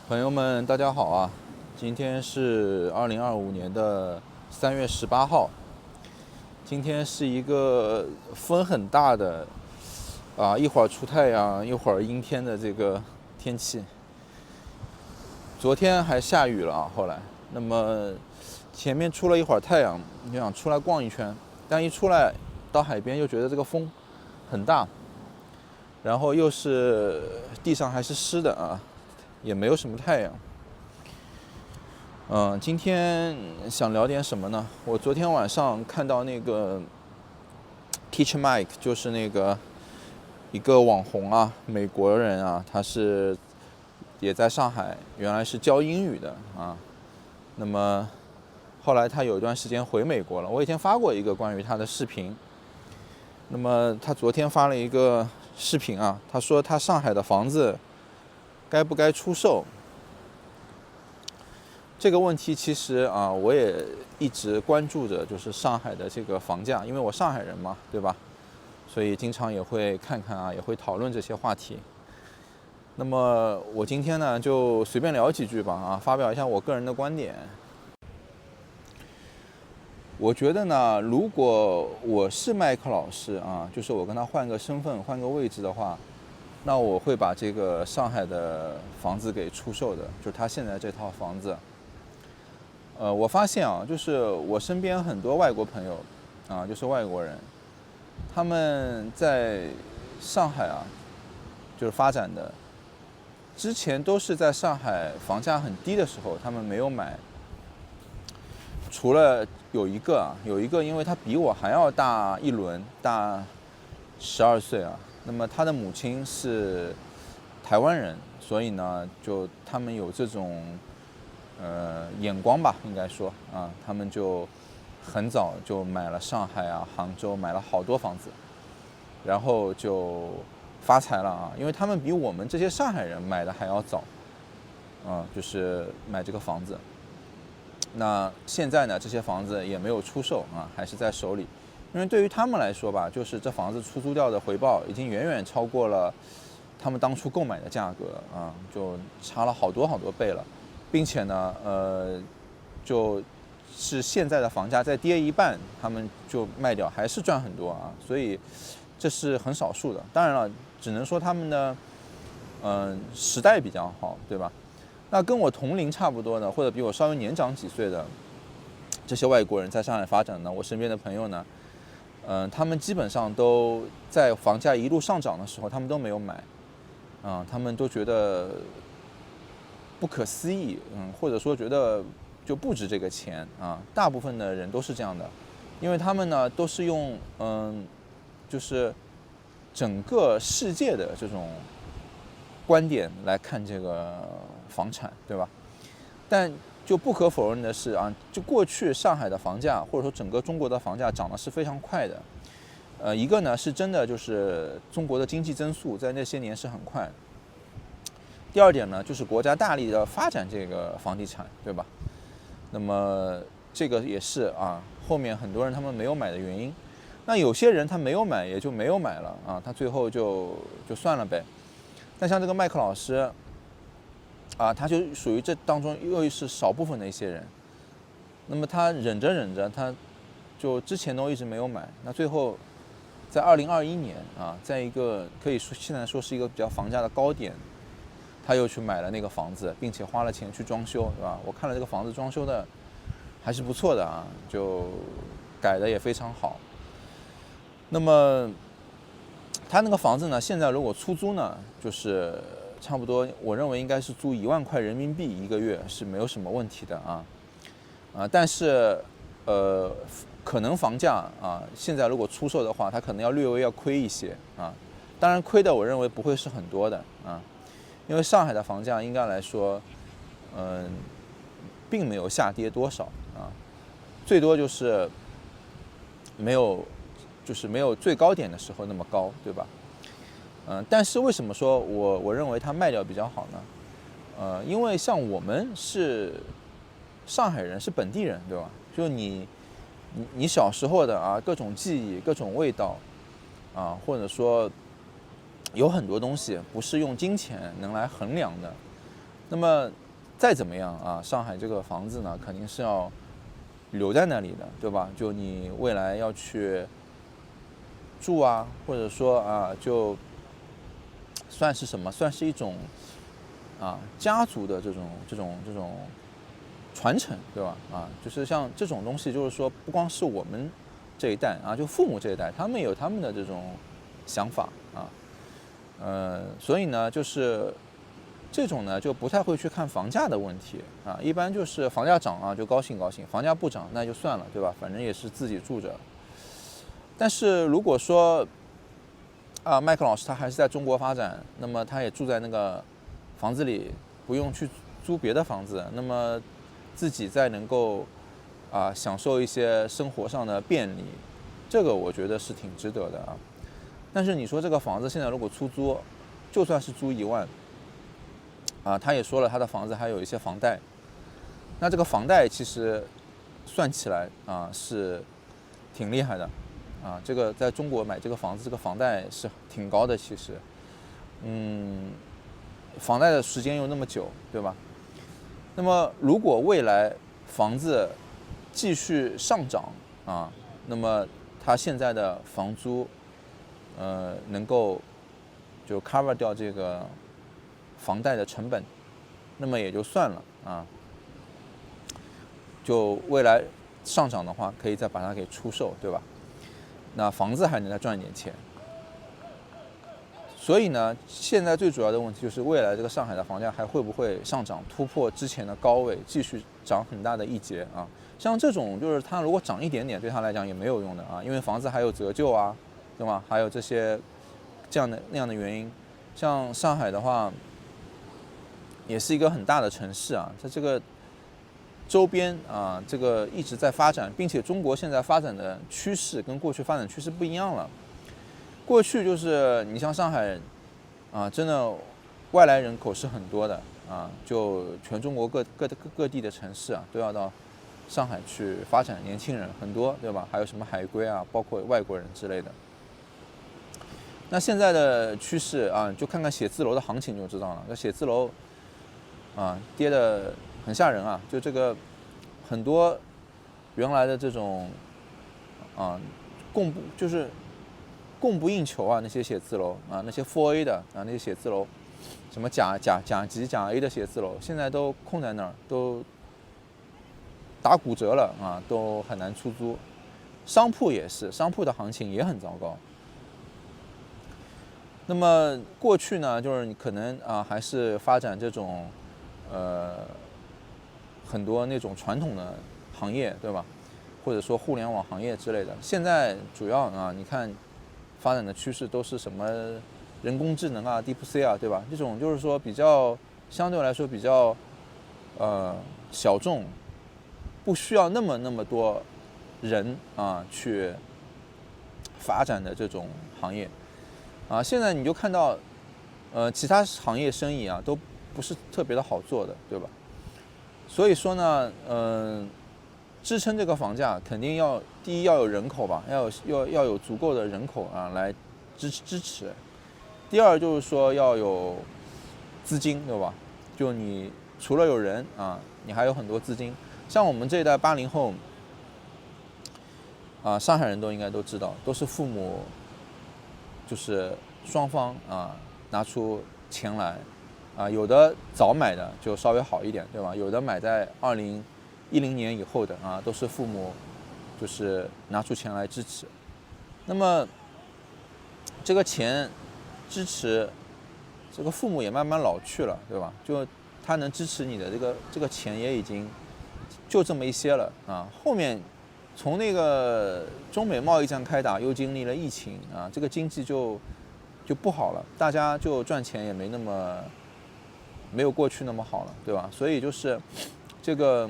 朋友们，大家好啊！今天是2025年的3月18号。今天是一个风很大的一会儿出太阳，一会儿阴天的这个天气。昨天还下雨了啊，后来，那么前面出了一会儿太阳，就想出来逛一圈，但一出来到海边又觉得这个风很大，然后又是地上还是湿的啊，也没有什么太阳。今天想聊点什么呢？我昨天晚上看到那个 Teacher Mike， 就是那个一个网红啊，美国人啊，他是也在上海，原来是教英语的啊。那么后来他有一段时间回美国了，我以前发过一个关于他的视频。那么他昨天发了一个视频啊，他说他上海的房子该不该出售？这个问题其实啊，我也一直关注着，就是上海的这个房价，因为我上海人嘛，对吧？所以经常也会看看啊，也会讨论这些话题。那么我今天呢，就随便聊几句吧啊，发表一下我个人的观点。我觉得呢，如果我是麦克老师啊，就是我跟他换个身份、换个位置的话，那我会把这个上海的房子给出售的，就是他现在这套房子。我发现啊，就是我身边很多外国朋友，就是外国人，他们在上海啊，就是发展的，之前都是在上海房价很低的时候，他们没有买。除了有一个，因为他比我还要大一轮，大12岁啊。那么他的母亲是台湾人，所以呢，就他们有这种眼光吧，应该说啊，他们就很早就买了上海啊、杭州，买了好多房子，然后就发财了啊，因为他们比我们这些上海人买的还要早，就是买这个房子。那现在呢，这些房子也没有出售啊，还是在手里，因为对于他们来说吧，就是这房子出租掉的回报已经远远超过了他们当初购买的价格啊，就差了好多好多倍了，并且呢，就是现在的房价再跌一半，他们就卖掉，还是赚很多啊，所以这是很少数的。当然了，只能说他们的时代比较好，对吧？那跟我同龄差不多的，或者比我稍微年长几岁的这些外国人在上海发展呢，我身边的朋友呢，他们基本上都在房价一路上涨的时候，他们都没有买，他们都觉得不可思议，或者说觉得就不值这个钱啊。大部分的人都是这样的，因为他们呢都是用就是整个世界的这种观点来看这个房产，对吧？但就不可否认的是啊，就过去上海的房价或者说整个中国的房价涨得是非常快的。一个呢是真的就是中国的经济增速在那些年是很快。第二点呢就是国家大力的发展这个房地产，对吧？那么这个也是啊，后面很多人他们没有买的原因。那有些人他没有买也就没有买了啊，他最后就算了呗。但像这个麦克老师啊，他就属于这当中又是少部分的一些人。那么他忍着，他就之前都一直没有买。那最后在2021年啊，在一个可以说现在说是一个比较房价的高点，他又去买了那个房子，并且花了钱去装修，对吧？我看了这个房子装修的还是不错的啊，就改的也非常好。那么他那个房子呢，现在如果出租呢，就是差不多，我认为应该是租1万块人民币一个月是没有什么问题的啊。但是可能房价啊，现在如果出售的话，它可能要略微要亏一些啊。当然亏的我认为不会是很多的啊，因为上海的房价应该来说，并没有下跌多少啊，最多就是没有最高点的时候那么高，对吧？但是为什么说我认为它卖掉比较好呢？因为像我们是上海人，是本地人，对吧？就你小时候的啊，各种记忆、各种味道啊，或者说有很多东西不是用金钱能来衡量的。那么再怎么样啊，上海这个房子呢，肯定是要留在那里的，对吧？就你未来要去住啊，或者说啊，就算是什么，算是一种家族的这种传承，对吧？就是像这种东西，就是说不光是我们这一代啊，就父母这一代，他们有他们的这种想法所以呢，就是这种呢就不太会去看房价的问题一般就是房价涨就高兴高兴，房价不涨那就算了，对吧？反正也是自己住着。但是如果说麦克老师他还是在中国发展，那么他也住在那个房子里，不用去租别的房子，那么自己再能够享受一些生活上的便利，这个我觉得是挺值得的但是你说这个房子现在如果出租，就算是租1万他也说了他的房子还有一些房贷，那这个房贷其实算起来是挺厉害的这个在中国买这个房子，这个房贷是挺高的其实房贷的时间又那么久，对吧？那么如果未来房子继续上涨那么它现在的房租能够就 cover 掉这个房贷的成本，那么也就算了就未来上涨的话，可以再把它给出售，对吧？那房子还能再赚一点钱。所以呢，现在最主要的问题就是未来这个上海的房价还会不会上涨，突破之前的高位，继续涨很大的一截像这种就是它如果涨一点点，对它来讲也没有用的因为房子还有折旧对吧？还有这些这样的那样的原因。像上海的话，也是一个很大的城市在这个周边这个一直在发展，并且中国现在发展的趋势跟过去发展趋势不一样了。过去就是你像上海真的外来人口是很多的就全中国各地的城市都要到上海去发展，年轻人很多，对吧？还有什么海归包括外国人之类的。那现在的趋势就看看写字楼的行情就知道了。那写字楼跌得很吓人就这个很多原来的这种供不应求那些写字楼那些 4A 的那些写字楼，什么甲级甲 A 的写字楼，现在都空在那儿，都打骨折了都很难出租。商铺也是，商铺的行情也很糟糕。那么过去呢，就是你可能还是发展这种很多那种传统的行业，对吧？或者说互联网行业之类的。现在主要你看发展的趋势都是什么人工智能DeepC对吧？这种就是说比较相对来说比较小众，不需要那么多人去发展的这种行业现在你就看到其他行业生意都不是特别的好做的，对吧？所以说呢支撑这个房价肯定第一要有人口吧，要有足够的人口来支持。第二就是说要有资金，对吧？就你除了有人你还有很多资金。像我们这一代80后上海人都应该都知道，都是父母就是双方拿出钱来有的早买的就稍微好一点，对吧？有的买在2010年以后的都是父母就是拿出钱来支持。那么这个钱支持，这个父母也慢慢老去了，对吧？就他能支持你的这个钱也已经就这么一些了后面从那个中美贸易战开打，又经历了疫情这个经济就不好了，大家就赚钱也没有过去那么好了，对吧？所以就是这个，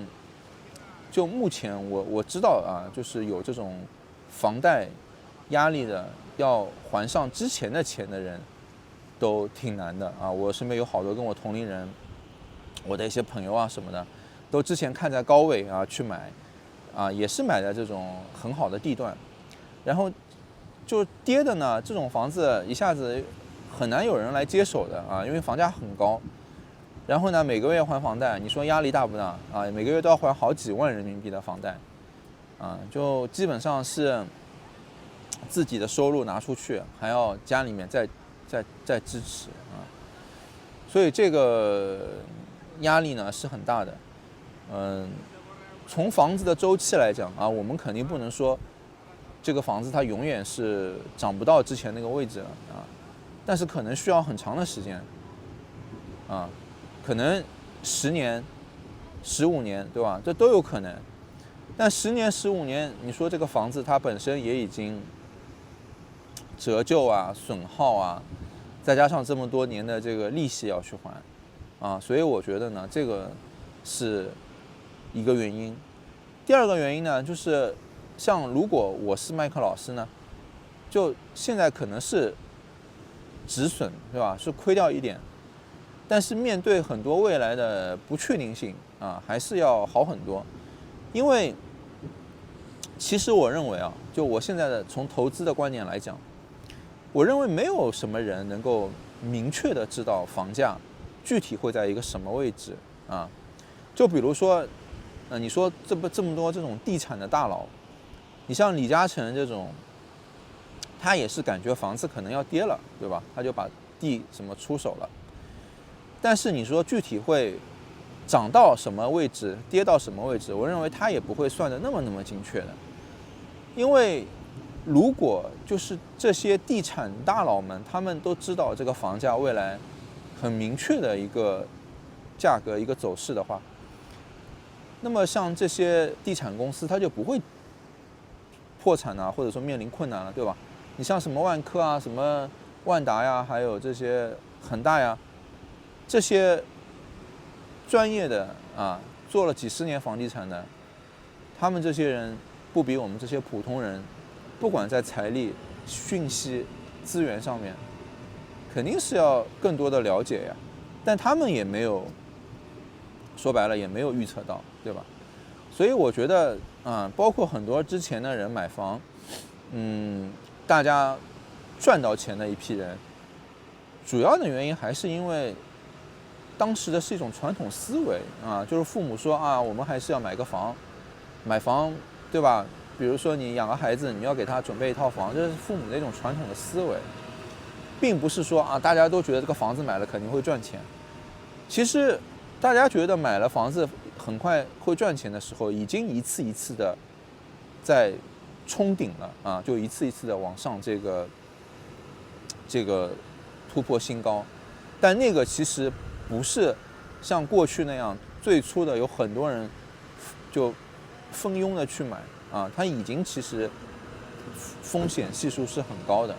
就目前我知道就是有这种房贷压力的，要还上之前的钱的人，都挺难的我身边有好多跟我同龄人，我的一些朋友什么的，都之前看在高位去买也是买在这种很好的地段，然后就跌的呢，这种房子一下子很难有人来接手的因为房价很高。然后呢每个月还房贷，你说压力大不大啊？每个月都要还好几万人民币的房贷，啊，就基本上是自己的收入拿出去，还要家里面再支持啊，所以这个压力呢是很大的。从房子的周期来讲啊，我们肯定不能说这个房子它永远是涨不到之前那个位置了啊，但是可能需要很长的时间啊，可能10年、15年，对吧？这都有可能。但10年、15年，你说这个房子它本身也已经折旧啊、损耗啊，再加上这么多年的这个利息要去还啊，所以我觉得呢，这个是一个原因。第二个原因呢，就是像如果我是麦克老师呢，就现在可能是止损，对吧？是亏掉一点，但是面对很多未来的不确定性啊，还是要好很多。因为其实我认为啊，就我现在的从投资的观点来讲，我认为没有什么人能够明确的知道房价具体会在一个什么位置啊。就比如说，你说这么多这种地产的大佬，你像李嘉诚这种，他也是感觉房子可能要跌了，对吧？他就把地什么出手了。但是你说具体会涨到什么位置，跌到什么位置，我认为他也不会算得那么精确的。因为如果就是这些地产大佬们，他们都知道这个房价未来很明确的一个价格、一个走势的话，那么像这些地产公司，它就不会破产啊，或者说面临困难了，对吧？你像什么万科啊、什么万达呀，还有这些恒大呀，这些专业的啊，做了几十年房地产的，他们这些人不比我们这些普通人，不管在财力、讯息、资源上面，肯定是要更多的了解呀。但他们也没有，说白了也没有预测到，对吧？所以我觉得包括很多之前的人买房，大家赚到钱的一批人，主要的原因还是因为当时的是一种传统思维啊，就是父母说啊，我们还是要买个房，买房，对吧？比如说你养个孩子，你要给他准备一套房，这是父母的一种传统的思维，并不是说啊，大家都觉得这个房子买了肯定会赚钱。其实大家觉得买了房子很快会赚钱的时候，已经一次一次的在冲顶了啊，就一次一次的往上这个突破新高。但那个其实不是像过去那样最初的有很多人就蜂拥的去买啊，它已经其实风险系数是很高的。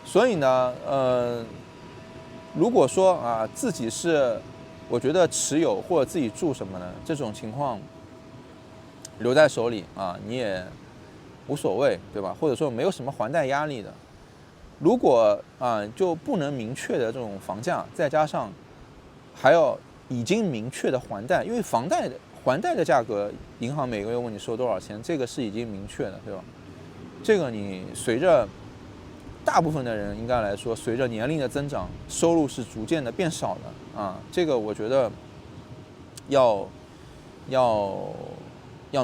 所以呢，如果说啊自己是我觉得持有或者自己住什么的这种情况留在手里啊，你也无所谓，对吧？或者说没有什么还贷压力的。如果就不能明确的这种房价，再加上还要已经明确的还贷，因为房贷的还贷的价格，银行每个月问你收多少钱，这个是已经明确的，对吧？这个你随着大部分的人应该来说，随着年龄的增长，收入是逐渐的变少的啊。这个我觉得要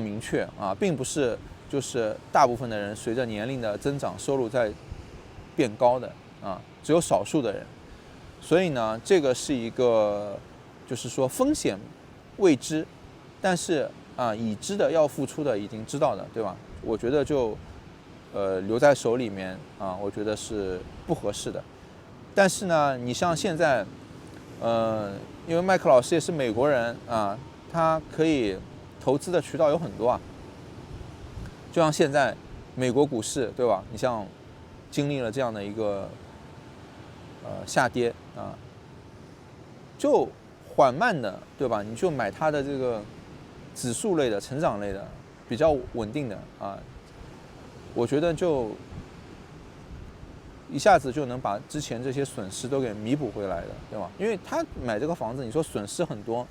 明确啊，并不是就是大部分的人随着年龄的增长，收入在变高的啊，只有少数的人。所以呢，这个是一个就是说风险未知，但是已知的要付出的已经知道的，对吧？我觉得就留在手里面我觉得是不合适的。但是呢，你像现在因为麦克老师也是美国人他可以投资的渠道有很多就像现在美国股市，对吧？你像经历了这样的一个下跌就缓慢的，对吧？你就买它的这个指数类的、成长类的、比较稳定的我觉得就一下子就能把之前这些损失都给弥补回来的，对吧？因为他买这个房子，你说损失很多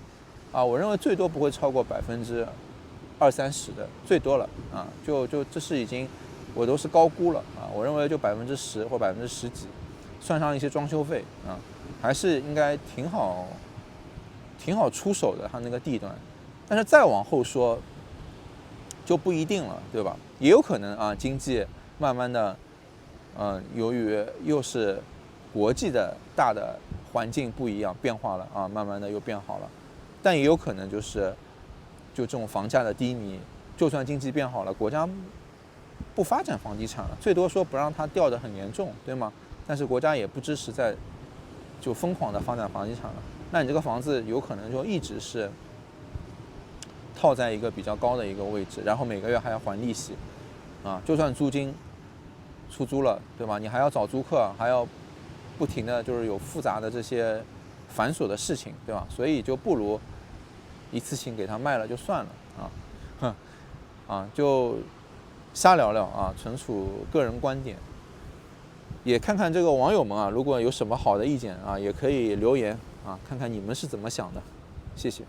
我认为最多不会超过20-30%的，最多了就这是已经我都是高估了我认为就10%或10%几，算上一些装修费还是应该挺好挺好出手的，它那个地段。但是再往后说，就不一定了，对吧？也有可能啊，经济慢慢的，由于又是国际的大的环境不一样变化了啊，慢慢的又变好了。但也有可能就这种房价的低迷，就算经济变好了，国家不发展房地产了，最多说不让它掉得很严重，对吗？但是国家也不支持就疯狂的发展房地产了，那你这个房子有可能就一直是套在一个比较高的一个位置，然后每个月还要还利息，啊，就算租金出租了，对吧？你还要找租客，还要不停的就是有复杂的这些繁琐的事情，对吧？所以就不如一次性给它卖了就算了就瞎聊聊啊，纯属个人观点。也看看这个网友们啊，如果有什么好的意见啊，也可以留言啊，看看你们是怎么想的。谢谢。